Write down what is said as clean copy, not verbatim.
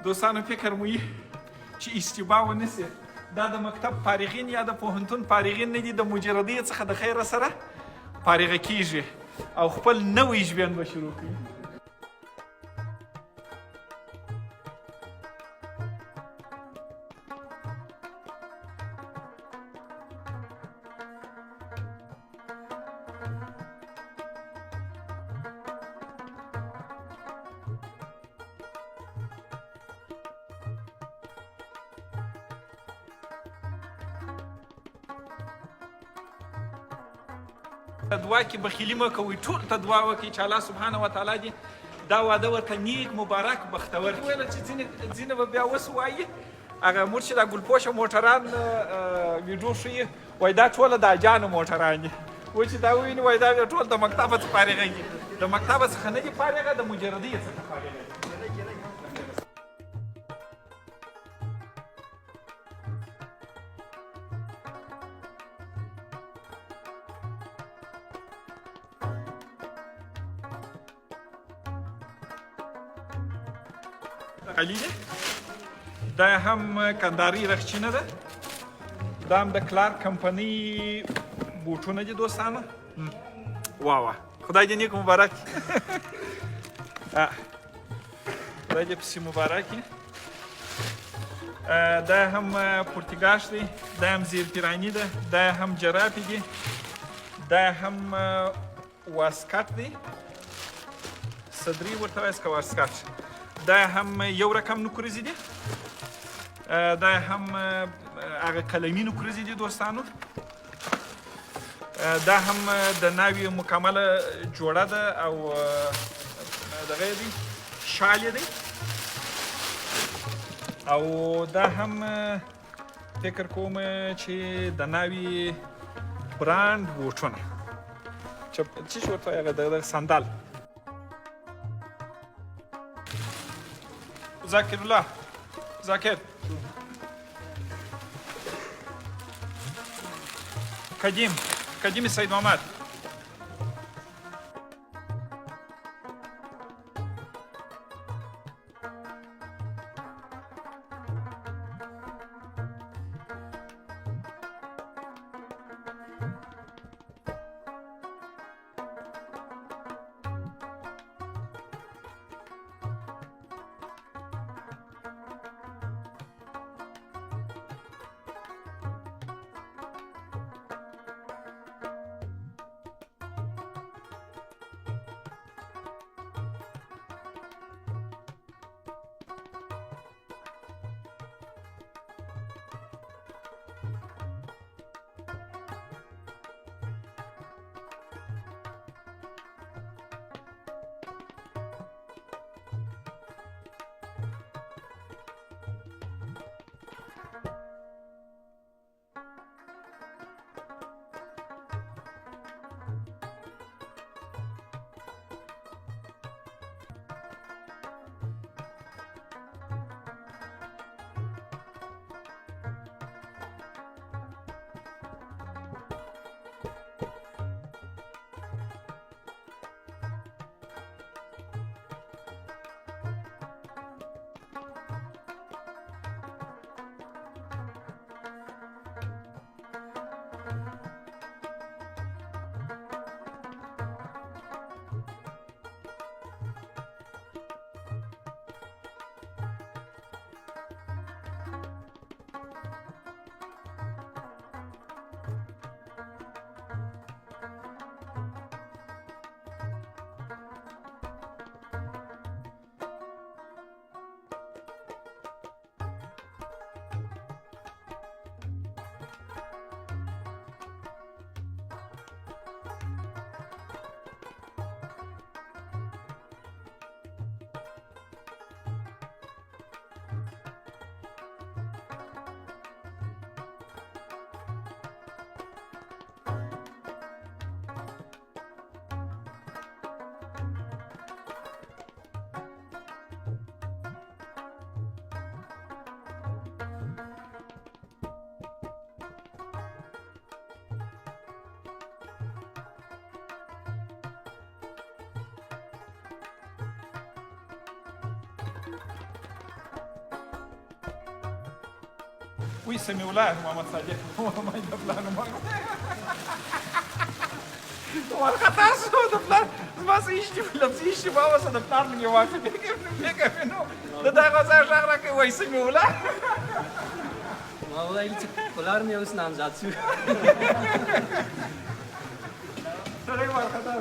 دوستانو فکر مو وي چې اشتباه ونه سي دا د مکتب فارغین یا د پوهنتون فارغین نه دي د مجردي څخه د خیره سره فارغه کیږي او خپل نوی ژوند به شروع کړي. دعا کې بخیلي مه کوئ، ټول ته دعا وکړئ چې الله سبحانه وتعالی دې دا واده ورته نیک مبارک بختور کړي. ویله چې ځینې به بیا اوس وایي هغه موږ چې دا ګلپوشه موټران ویډیو ښیي وایي دا ټوله د اجانو موټران دي، وایي چې دا وویني وایي دا بیا ټول د مکتبه څخه فارغه دي، د مکتبه څخه نه دي فارغه، د مجردۍ څخه فارغه دي. علی دی دا هم کندهاري رخچینه ده، دا هم د کلار کمپنۍ بوټونه دي دوستانو. واه خدای دې نیک مبارک خدای دې پسې مبارک دا هم پرتګاش دی، دا هم زیرپیراني ده، دا هم جرابې دي، دا هم واسکټ دی، صدري ورته وایي که واسکټ. دا هم یو رقم نوکریزی دي، دا هم هغه قلمي نوکریزی دي دوستانو. دا هم د ناوې مکمله جوړه ده او دغه دی شال دی. او دا هم فکر کوم چې د ناوې برانډ بوټونه چې څه ورته وایي هغه سندل. ذاکر الله ذاکر قدیم سید محمد وایي سمیع الله محمد صادق ما د پلار نوم وارخطا شو د پلار زما څه لفظي اشتباه وسه د پلار نوم یې واقع بېګوې نو د دغه ځای غږ راکوي وایي سمیع الله ما وویل چې پلار مې اوس نامزاد شو سړی وارخطا